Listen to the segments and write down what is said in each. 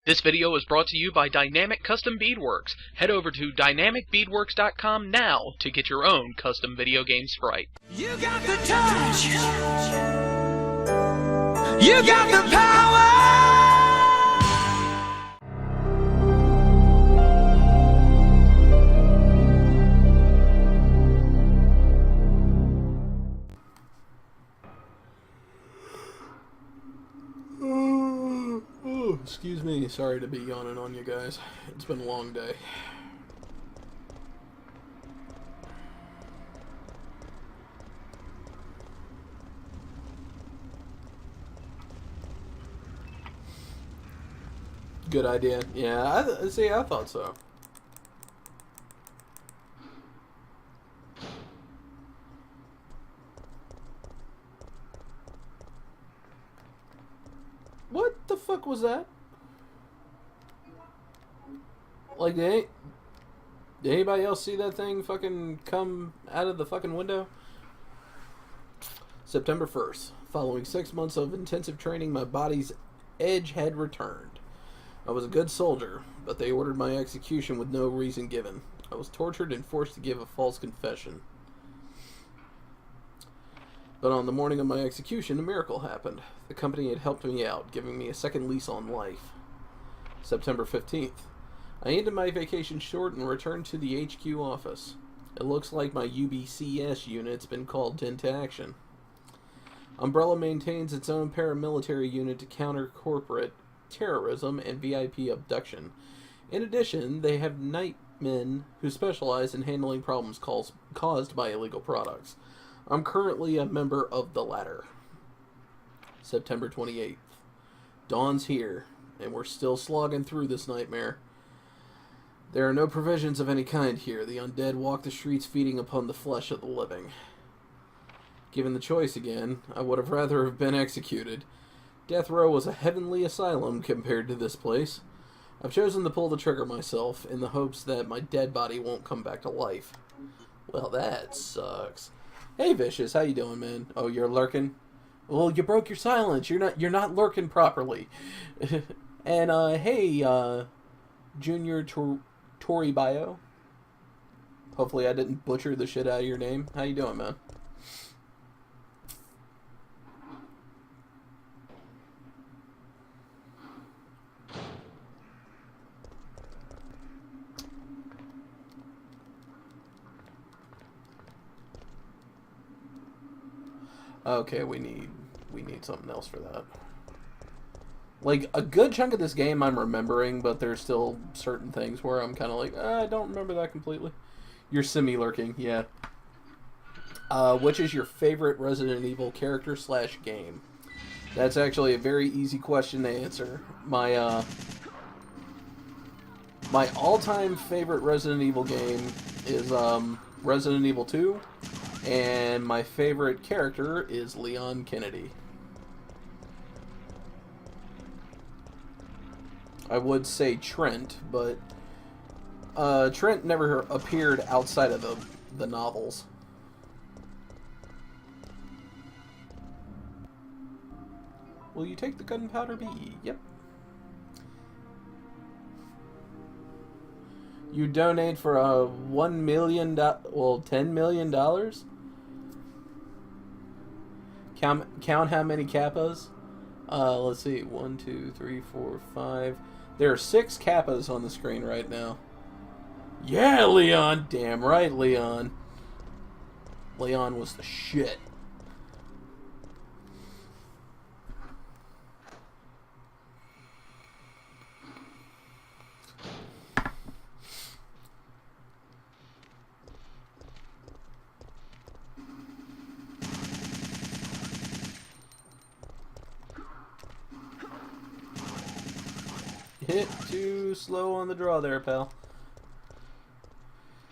This video is brought to you by Dynamic Custom Beadworks. Head over to dynamicbeadworks.com now to get your own custom video game sprite. You got the touch. You got the power. Excuse me, sorry to be yawning on you guys. It's been a long day. Good idea. Yeah, I thought so. What the fuck was that? Like, did anybody else see that thing fucking come out of the fucking window? September 1st. Following 6 months of intensive training, my body's edge had returned. I was a good soldier, but they ordered my execution with no reason given. I was tortured and forced to give a false confession. But on the morning of my execution, a miracle happened. The company had helped me out, giving me a second lease on life. September 15th. I ended my vacation short and returned to the HQ office. It looks like my UBCS unit's been called into action. Umbrella maintains its own paramilitary unit to counter corporate terrorism and VIP abduction. In addition, they have nightmen who specialize in handling problems caused by illegal products. I'm currently a member of the latter. September 28th. Dawn's here, and we're still slogging through this nightmare. There are no provisions of any kind here. The undead walk the streets feeding upon the flesh of the living. Given the choice again, I would have rather have been executed. Death Row was a heavenly asylum compared to this place. I've chosen to pull the trigger myself in the hopes that my dead body won't come back to life. Well, that sucks. Hey Vicious, how you doing, man? Oh, you're lurking? Well, you broke your silence. You're not lurking properly. And hey, Junior Tori Bio. Hopefully I didn't butcher the shit out of your name. How you doing, man? Okay, we need something else for that. Like, a good chunk of this game I'm remembering, but there's still certain things where I'm kind of like, I don't remember that completely. You're semi-lurking, yeah. Which is your favorite Resident Evil character / game? That's actually a very easy question to answer. My all-time favorite Resident Evil game is Resident Evil 2, and my favorite character is Leon Kennedy. I would say Trent, but Trent never appeared outside of the novels. Will you take the gunpowder bee? Yep. You donate for $1 million, well, $10 million? Count how many Kappas? Let's see, 1, 2, 3, 4, 5. There are 6 Kappas on the screen right now. Yeah, Leon! Damn right, Leon. Leon was the shit. Hit too slow on the draw there, pal.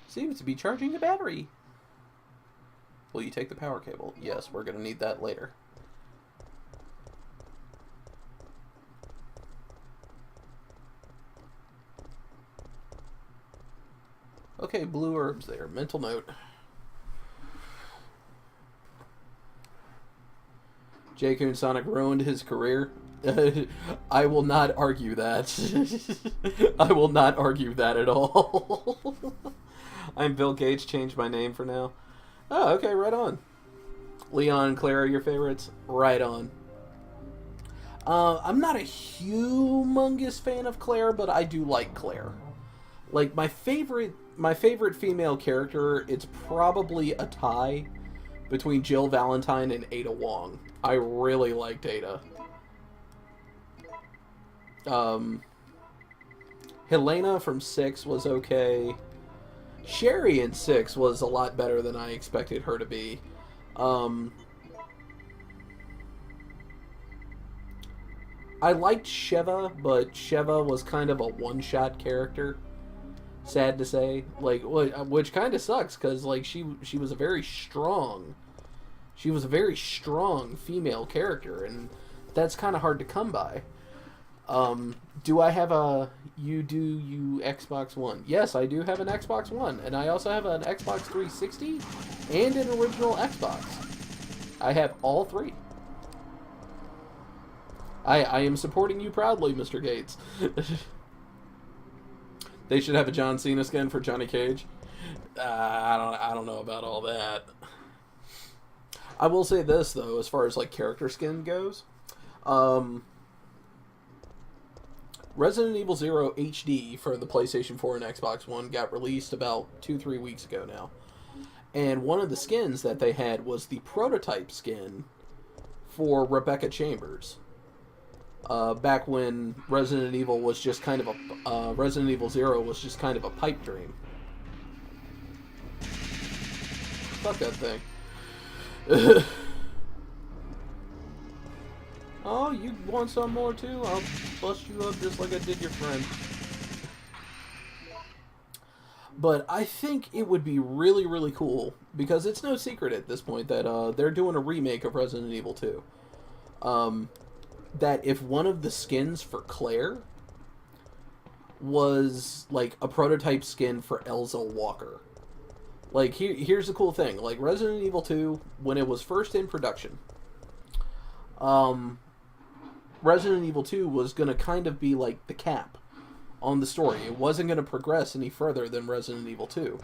Seems to be charging the battery. Will you take the power cable? Yes, we're going to need that later. Okay, blue herbs there. Mental note. J. Coon Sonic ruined his career. I will not argue that. I will not argue that at all. I'm Bill Gates, changed my name for now. Oh, okay, right on. Leon and Claire are your favorites? Right on. I'm not a humongous fan of Claire, but I do like Claire. Like, my favorite female character, it's probably a tie between Jill Valentine and Ada Wong. I really liked Ada. Helena from 6 was okay. Sherry in 6 was a lot better than I expected her to be. I liked Sheva, but Sheva was kind of a one-shot character. Sad to say, like, which kind of sucks, because like she was a very strong female character, and that's kind of hard to come by. Do I have a you Xbox One? Yes, I do have an Xbox One, and I also have an Xbox 360 and an original Xbox. I have all three. I am supporting you proudly, Mr. Gates. They should have a John Cena skin for Johnny Cage. I don't know about all that. I will say this though, as far as like character skin goes, Resident Evil 0 HD for the PlayStation 4 and Xbox One got released about 2-3 weeks ago now. And one of the skins that they had was the prototype skin for Rebecca Chambers. Back when Resident Evil was just kind of a... Resident Evil 0 was just kind of a pipe dream. Fuck that thing. Oh, you want some more too? I'll bust you up just like I did your friend. But I think it would be really, really cool, because it's no secret at this point that they're doing a remake of Resident Evil 2. That if one of the skins for Claire was like a prototype skin for Elsa Walker. Like, here's the cool thing. Like, Resident Evil 2, when it was first in production, Resident Evil 2 was going to kind of be like the cap on the story. It wasn't going to progress any further than Resident Evil 2.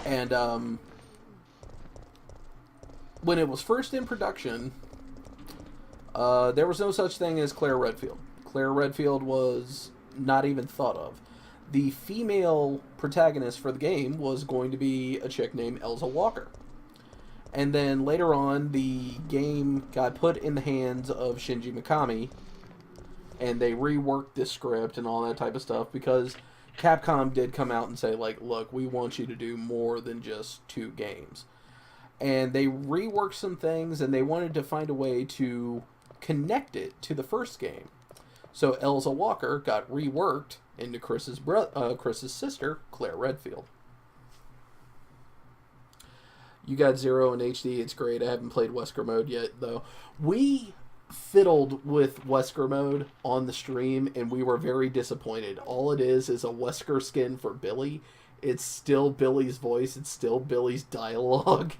And, when it was first in production, there was no such thing as Claire Redfield. Claire Redfield was not even thought of. The female protagonist for the game was going to be a chick named Elsa Walker. And then later on, the game got put in the hands of Shinji Mikami, and they reworked this script and all that type of stuff, because Capcom did come out and say, like, look, we want you to do more than just 2 games. And they reworked some things, and they wanted to find a way to connect it to the first game. So Elsa Walker got reworked into Chris's sister, Claire Redfield. You got 0 in HD, it's great. I haven't played Wesker mode yet, though. We fiddled with Wesker mode on the stream, and we were very disappointed. All it is a Wesker skin for Billy. It's still Billy's voice, it's still Billy's dialogue.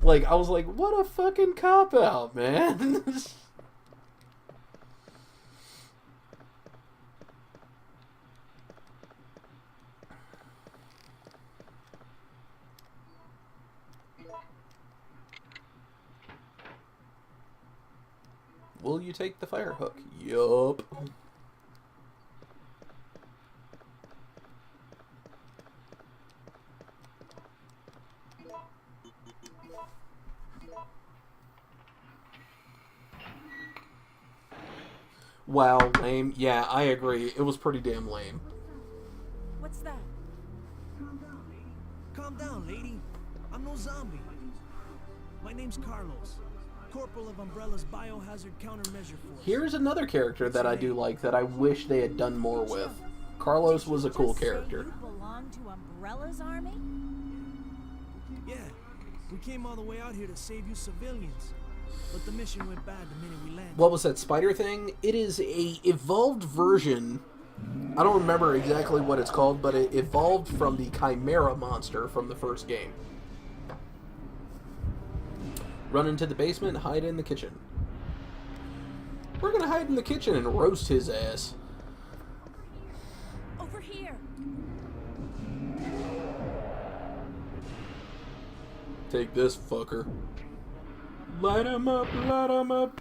Like, I was like, what a fucking cop-out, man. Will you take the fire hook? Yup. Wow, lame. Yeah, I agree. It was pretty damn lame. What's that? Calm down, lady. Calm down, lady. I'm no zombie. My name's Carlos, Corporal of Umbrella's Biohazard Countermeasure Force. Here's another character that I do like that I wish they had done more with. Carlos was a cool character. You belong to Umbrella's army? Yeah, we came all the way out here to save you civilians. But the mission went bad the minute we landed. What was that spider thing? It is a evolved version. I don't remember exactly what it's called, but it evolved from the Chimera monster from the first game. Run into the basement, hide in the kitchen. We're gonna hide in the kitchen and roast his ass. Over here. Take this, fucker. Light him up, light him up.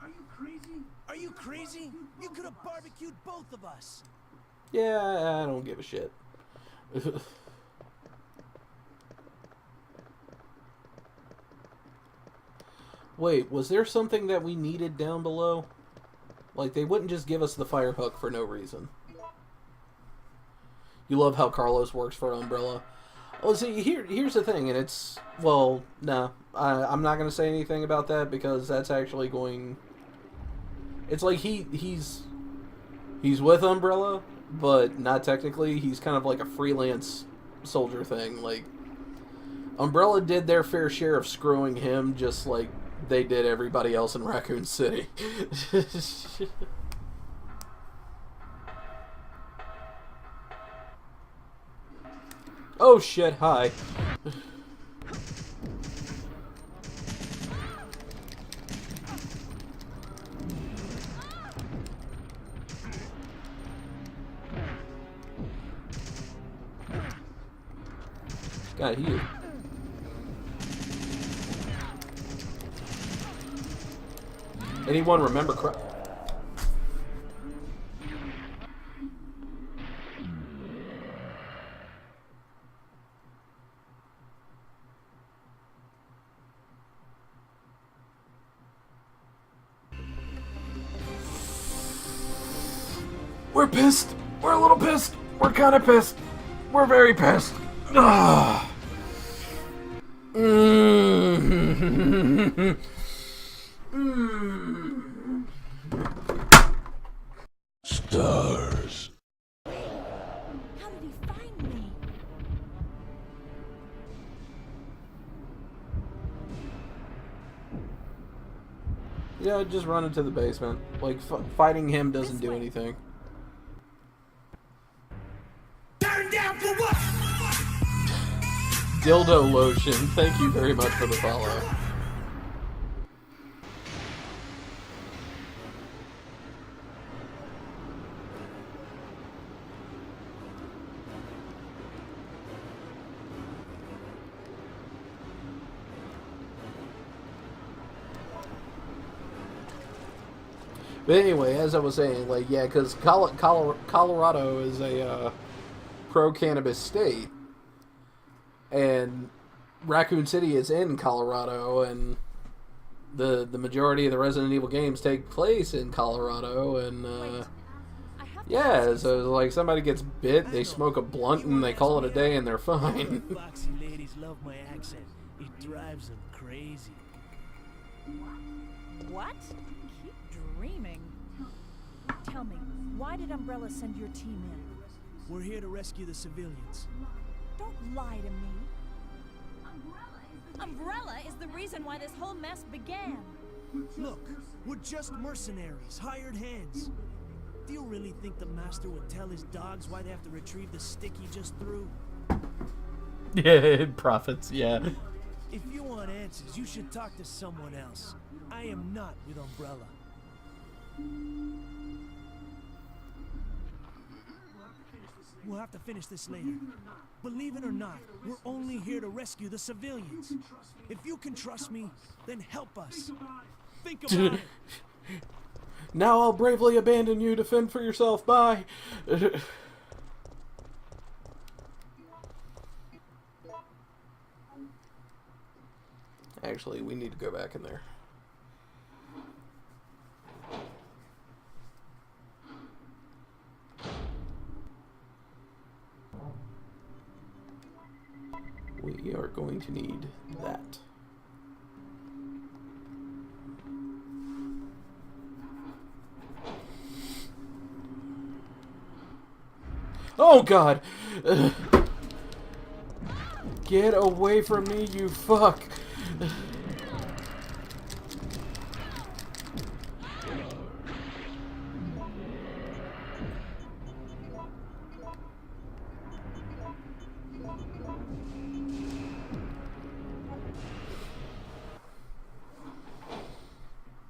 Are you crazy? Are you crazy? You could have barbecued both of us. Yeah, I don't give a shit. Wait, was there something that we needed down below? Like, they wouldn't just give us the fire hook for no reason. You love how Carlos works for Umbrella. Well, see, here's the thing, and it's... Well, no. I'm not going to say anything about that, because that's actually going... It's like he's with Umbrella, but not technically. He's kind of like a freelance soldier thing. Like, Umbrella did their fair share of screwing him, just like they did everybody else in Raccoon City. Oh shit, hi. Got you. Anyone remember We're pissed. We're a little pissed. We're kind of pissed. We're very pissed. Ugh. Stars. How did he find me? Yeah, just run into the basement. Like, fighting him doesn't do anything. Turn down for what? Dildo lotion. Thank you very much for the follow. But anyway, as I was saying, like, yeah, because Colorado is a pro-cannabis state, and Raccoon City is in Colorado, and the majority of the Resident Evil games take place in Colorado, and yeah, so like somebody gets bit, they smoke a blunt, and they call it a day, and they're fine. Foxy ladies love my accent. It drives them crazy. What? Keep dreaming. Tell me, why did Umbrella send your team in? We're here to rescue the civilians. Don't lie to me. Umbrella is the reason why this whole mess began. Look, we're just mercenaries, hired hands. Do you really think the master would tell his dogs why they have to retrieve the stick he just threw? Yeah, profits, yeah. If you want answers, you should talk to someone else. I am not with Umbrella. We'll have to finish this later. Believe it or not, we're only here to rescue the civilians. If you can trust me, then help us. Think about it. Now I'll bravely abandon you to fend for yourself. Bye. Actually, we need to go back in there. We are going to need that. Oh God! Get away from me, you fuck!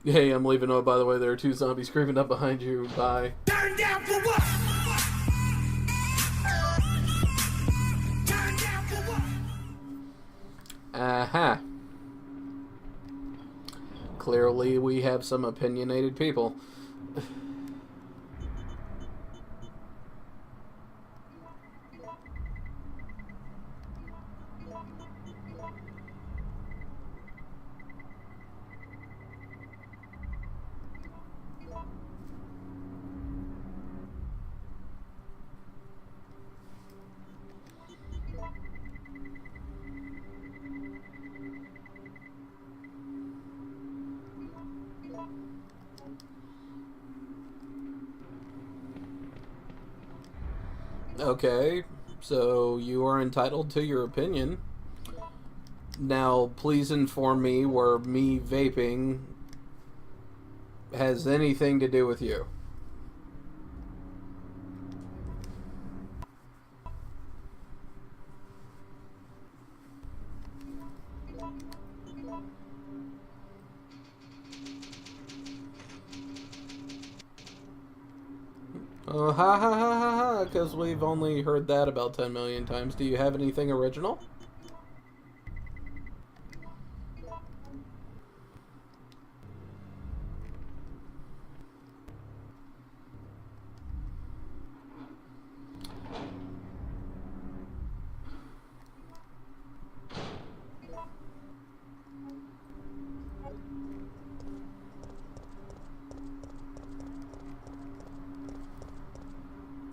Hey, I'm leaving. Oh, by the way, there are 2 zombies creeping up behind you. Bye. Turn down for what? Turn down for what? Aha. Clearly, we have some opinionated people. Okay, so you are entitled to your opinion. Now, please inform me where me vaping has anything to do with you. Oh, ha ha ha ha ha, because we've only heard that about 10 million times. Do you have anything original?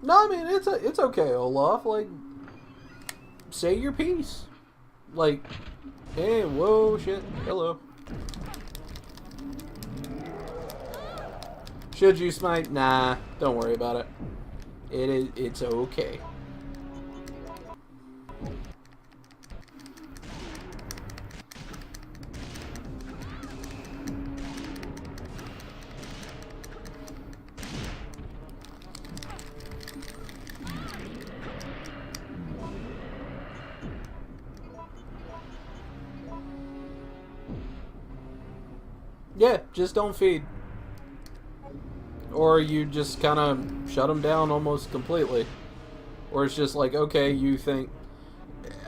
No, I mean, it's okay, Olaf. Like, say your piece. Like, hey, whoa, shit, hello. Should you smite? Nah, don't worry about it. It's okay. Yeah, just don't feed. Or you just kind of shut them down almost completely. Or it's just like, okay, you think...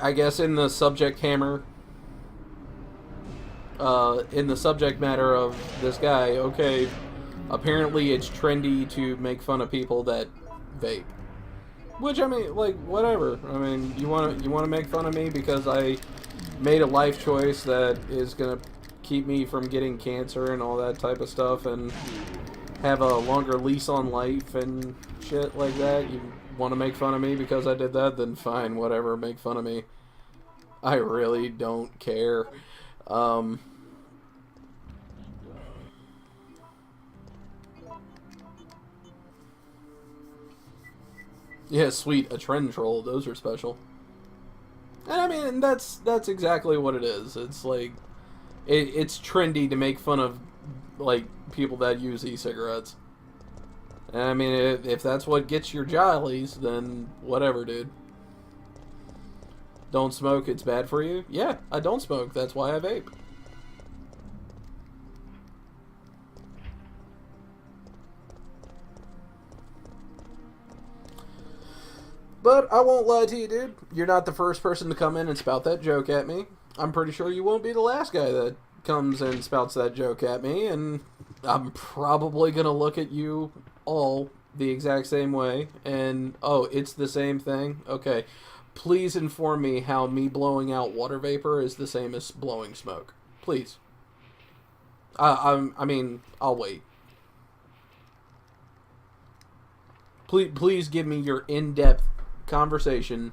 I guess in the subject hammer... in the subject matter of this guy, okay, apparently it's trendy to make fun of people that vape. Which, I mean, like, whatever. I mean, you wanna make fun of me because I made a life choice that is gonna keep me from getting cancer and all that type of stuff, and have a longer lease on life and shit like that. You want to make fun of me because I did that? Then fine, whatever, make fun of me. I really don't care. Yeah, sweet, a trend troll. Those are special. And I mean, that's exactly what it is. It's like, it's trendy to make fun of, like, people that use e-cigarettes. And I mean, if that's what gets your jollies, then whatever, dude. Don't smoke, it's bad for you? Yeah, I don't smoke. That's why I vape. But I won't lie to you, dude. You're not the first person to come in and spout that joke at me. I'm pretty sure you won't be the last guy that comes and spouts that joke at me, and I'm probably going to look at you all the exact same way, and, oh, it's the same thing? Okay. Please inform me how me blowing out water vapor is the same as blowing smoke. Please. I mean, I'll wait. Please give me your in-depth conversation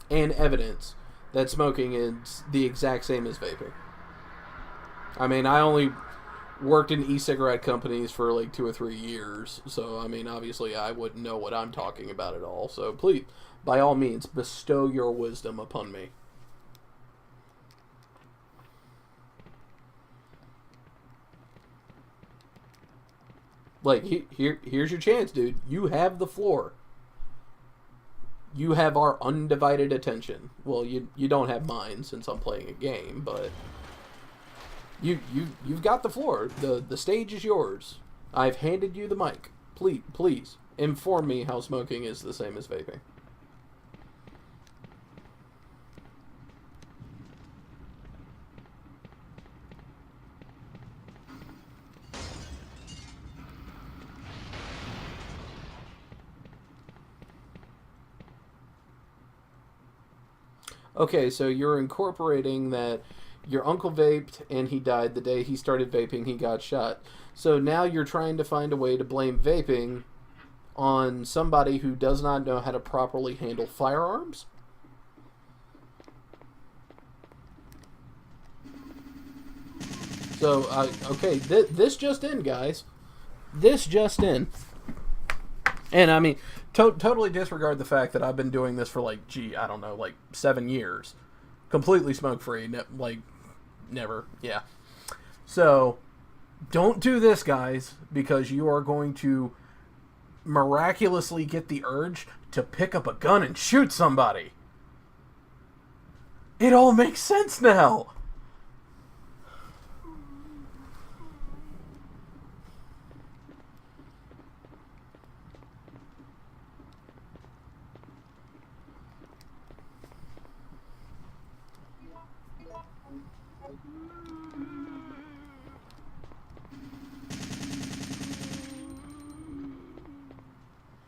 and evidence that smoking is the exact same as vaping. I mean, I only worked in e-cigarette companies for like 2 or 3 years, so I mean, obviously I wouldn't know what I'm talking about at all. So please, by all means, bestow your wisdom upon me. Like, here's your chance, dude. You have the floor. You have our undivided attention. Well, you don't have mine since I'm playing a game, but You've got the floor. The stage is yours. I've handed you the mic. Please inform me how smoking is the same as vaping. Okay, so you're incorporating that your uncle vaped and he died the day he started vaping, he got shot. So now you're trying to find a way to blame vaping on somebody who does not know how to properly handle firearms? So, okay, this just in, guys. This just in. And, I mean, totally disregard the fact that I've been doing this for, like, I don't know, like 7 years. Completely smoke-free. Never. Yeah. So, don't do this, guys, because you are going to miraculously get the urge to pick up a gun and shoot somebody. It all makes sense now.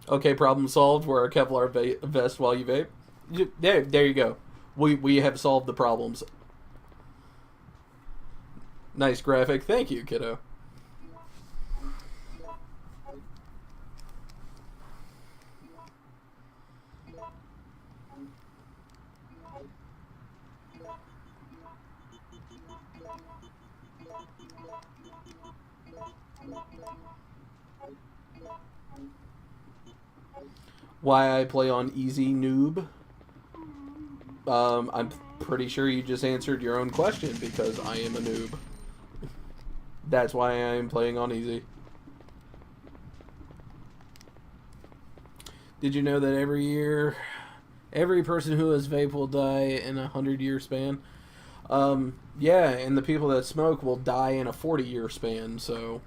Okay, problem solved. Wear a Kevlar vest while you vape. There you go. We have solved the problems. Nice graphic. Thank you, kiddo. Why I play on easy, noob? I'm pretty sure you just answered your own question, because I am a noob. That's why I am playing on easy. Did you know that every year, every person who has vape will die in a 100-year span? Yeah, and the people that smoke will die in a 40-year span, so...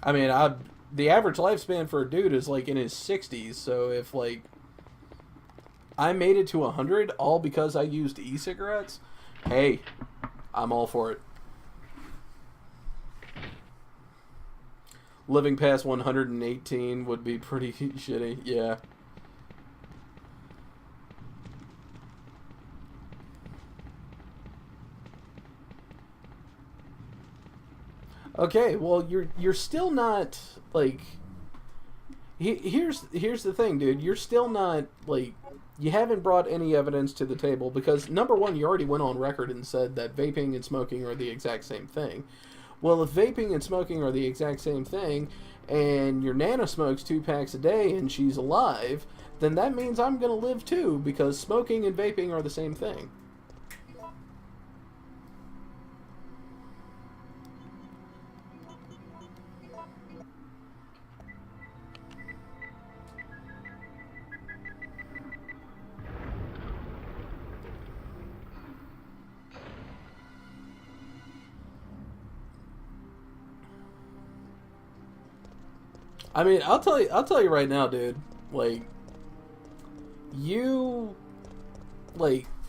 I mean, the average lifespan for a dude is, like, in his 60s, so if, like, I made it to 100 all because I used e-cigarettes, hey, I'm all for it. Living past 118 would be pretty shitty, yeah. Okay, well, you're still not, like, here's the thing, dude. You're still not, like, you haven't brought any evidence to the table because, number one, you already went on record and said that vaping and smoking are the exact same thing. Well, if vaping and smoking are the exact same thing, and your Nana smokes 2 packs a day and she's alive, then that means I'm gonna live too, because smoking and vaping are the same thing. I mean, I'll tell you right now, dude. Like,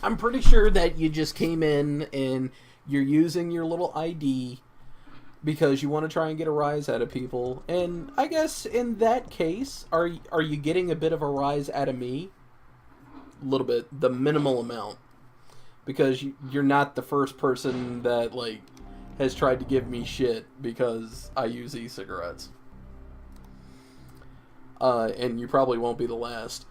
I'm pretty sure that you just came in and you're using your little ID because you want to try and get a rise out of people. And I guess in that case, are you getting a bit of a rise out of me? A little bit, the minimal amount, because you're not the first person that, like, has tried to give me shit because I use e-cigarettes. And you probably won't be the last.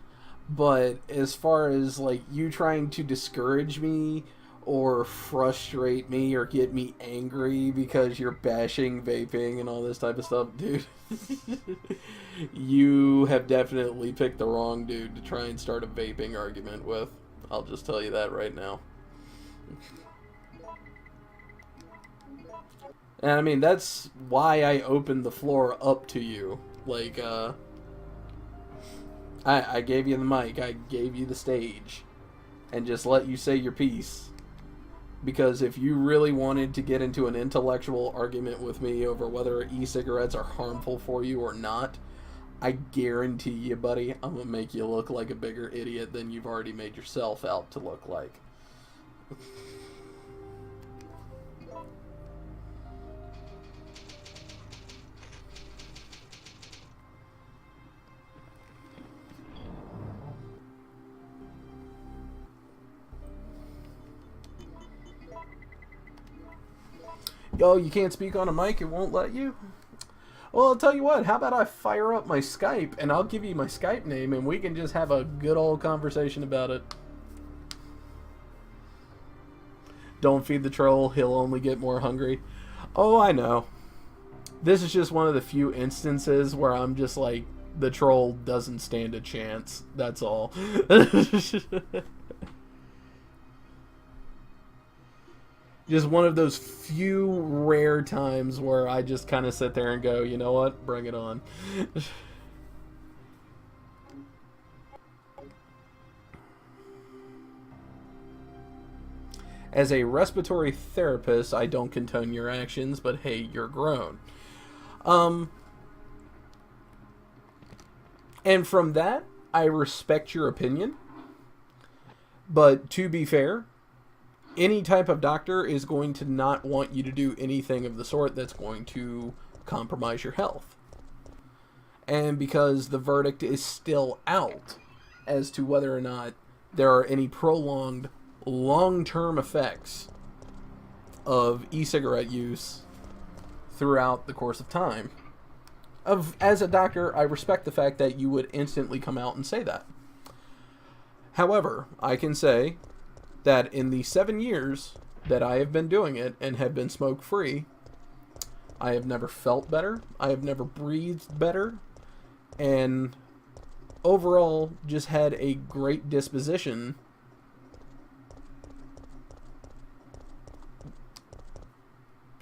But as far as, like, you trying to discourage me or frustrate me or get me angry because you're bashing vaping and all this type of stuff, dude, you have definitely picked the wrong dude to try and start a vaping argument with. I'll just tell you that right now. And I mean, that's why I opened the floor up to you. Like, I gave you the mic. I gave you the stage. And just let you say your piece. Because if you really wanted to get into an intellectual argument with me over whether e-cigarettes are harmful for you or not, I guarantee you, buddy, I'm going to make you look like a bigger idiot than you've already made yourself out to look like. Yo, you can't speak on a mic, it won't let you? Well, I'll tell you what, how about I fire up my Skype, and I'll give you my Skype name, and we can just have a good old conversation about it. Don't feed the troll, he'll only get more hungry. Oh, I know. This is just one of the few instances where I'm just like, the troll doesn't stand a chance. That's all. Just one of those few rare times where I just kind of sit there and go, you know what? Bring it on. As a respiratory therapist, I don't condone your actions, but hey, you're grown. And from that, I respect your opinion. But to be fair, any type of doctor is going to not want you to do anything of the sort that's going to compromise your health. And because the verdict is still out as to whether or not there are any prolonged long-term effects of e-cigarette use throughout the course of time. As a doctor, I respect the fact that you would instantly come out and say that. However, I can say that in the 7 years that I have been doing it and have been smoke-free, I have never felt better, I have never breathed better, and overall just had a great disposition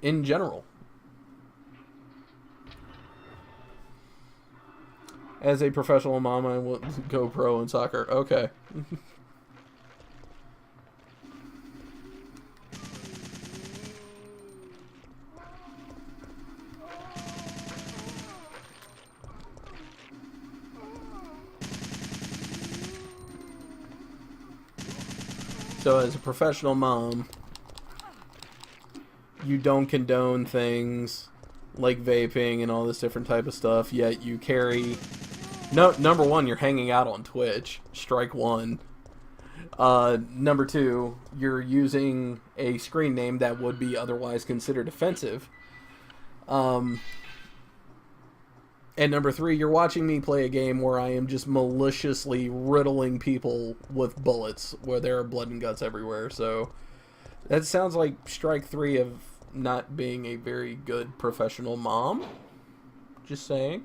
in general. As a professional mom, I will go pro in soccer. Okay. So as a professional mom, you don't condone things like vaping and all this different type of stuff, yet you carry... No, number one, you're hanging out on Twitch. Strike one. Number two, you're using a screen name that would be otherwise considered offensive. And number three, you're watching me play a game where I am just maliciously riddling people with bullets, where there are blood and guts everywhere. So that sounds like strike three of not being a very good professional mom. Just saying.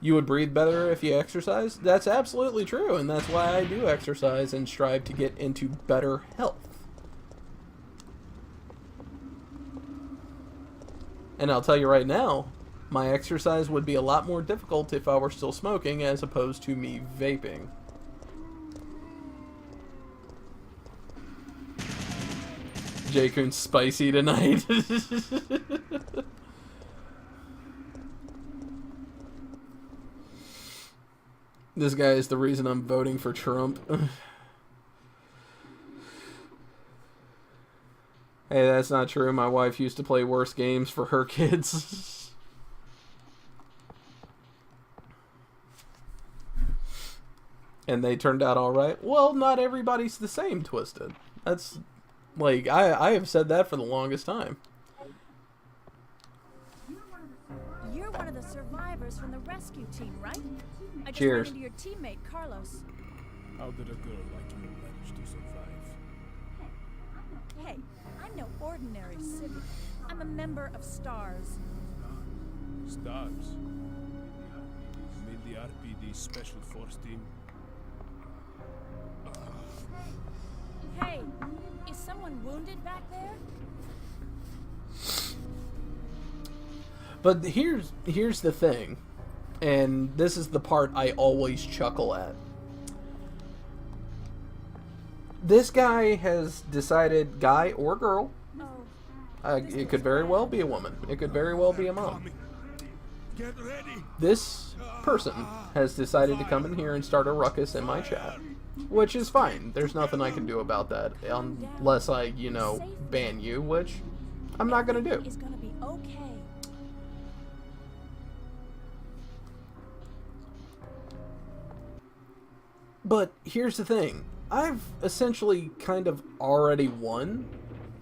You would breathe better if you exercise? That's absolutely true, and that's why I do exercise and strive to get into better health. And I'll tell you right now, my exercise would be a lot more difficult if I were still smoking as opposed to me vaping. J. Coon's spicy tonight. This guy is the reason I'm voting for Trump. Hey, that's not true. My wife used to play worse games for her kids. And they turned out alright. Well, not everybody's the same, Twisted. That's, like, I have said that for the longest time. You're one of the survivors from the rescue team, right? I just Cheers. ran into your teammate, Carlos. How did a girl like you manage to survive? Hey, I'm no ordinary civic. I'm a member of STARS. Stars. You mean the RPD Special Force Team? Hey, is someone wounded back there? But here's the thing. And this is the part I always chuckle at. This guy has decided, guy or girl, it could very well be a woman. It could very well be a mom. Get ready. This person has decided to come in here and start a ruckus in my chat. Which is fine. There's nothing I can do about that. Unless I, you know, ban you, which I'm not going to do. It's gonna be okay. But here's the thing. I've essentially kind of already won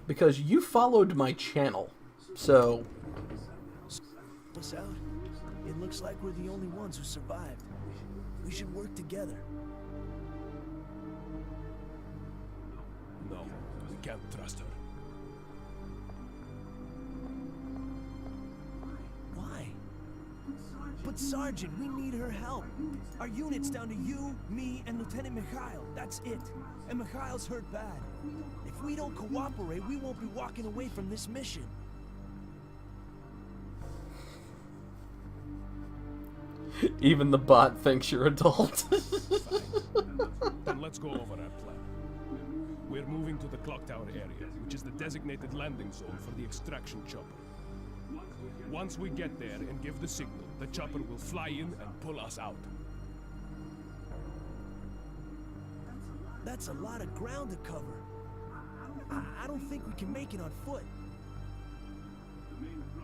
because you followed my channel. So, Us out. It looks like we're the only ones who survived. We should work together. No, we can't trust her. Why? But Sergeant, we need her help. Our unit's down to you, me, and Lieutenant Mikhail. That's it. And Mikhail's hurt bad. If we don't cooperate, we won't be walking away from this mission. even the bot thinks you're adult. Then let's go over our plan. We're moving to the clock tower area, which is the designated landing zone for the extraction chopper. Once we get there and give the signal, the chopper will fly in and pull us out. That's a lot of ground to cover. I don't think we can make it on foot.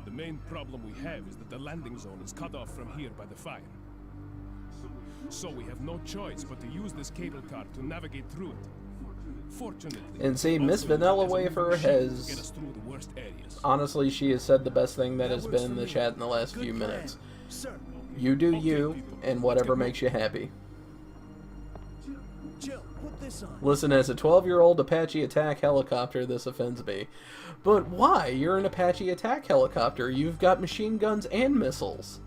The main problem we have is that the landing zone is cut off from here by the fire. So we have no choice but to use this cable car to navigate through it. Fortunately, And see, Miss also, Vanilla it has a Wafer machine to has- get us through the worst areas. Honestly, she has said the best thing that has works been in for the me. chat in the last Good few plan. minutes. Sir, You do Okay, you, people, and let's whatever get makes you happy. Jill, put this on. Listen, as a 12-year-old Apache attack helicopter, this offends me. But why? You're an Apache attack helicopter. You've got machine guns and missiles.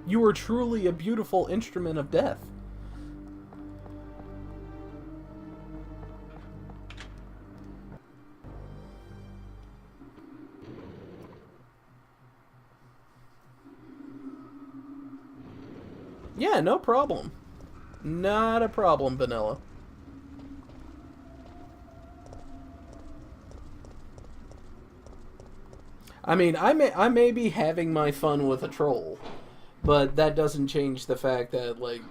You are truly a beautiful instrument of death. Yeah, no problem. Not a problem, Vanilla. I mean, I may be having my fun with a troll, but that doesn't change the fact that, like,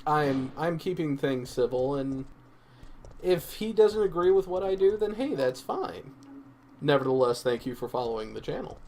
I'm keeping things civil, and if he doesn't agree with what I do, then hey, that's fine. Nevertheless, thank you for following the channel.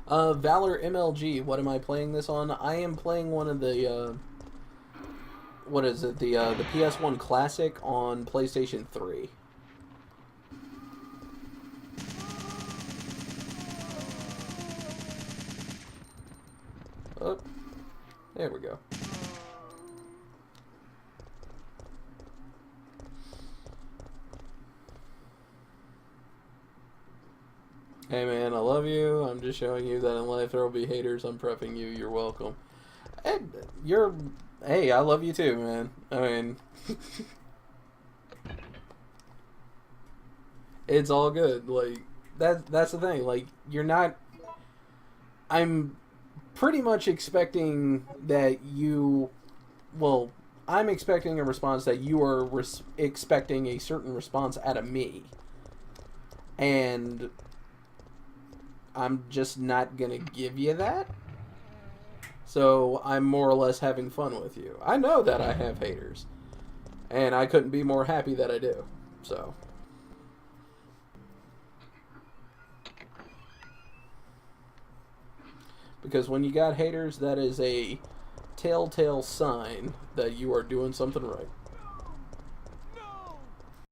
Valor MLG, what am I playing this on? I am playing one of the, what is it, the PS1 Classic on PlayStation 3. Oh, there we go. Hey man, I love you. I'm just showing you that in life there will be haters. I'm prepping you. You're welcome. And hey, I love you too, man. I mean, it's all good. Like, that's the thing. Like, you're not, I'm pretty much expecting that you, well, I'm expecting a response that you are expecting a certain response out of me. And I'm just not gonna give you that. So I'm more or less having fun with you. I know that I have haters, and I couldn't be more happy that I do. So Because when you got haters, that is a telltale sign that you are doing something right.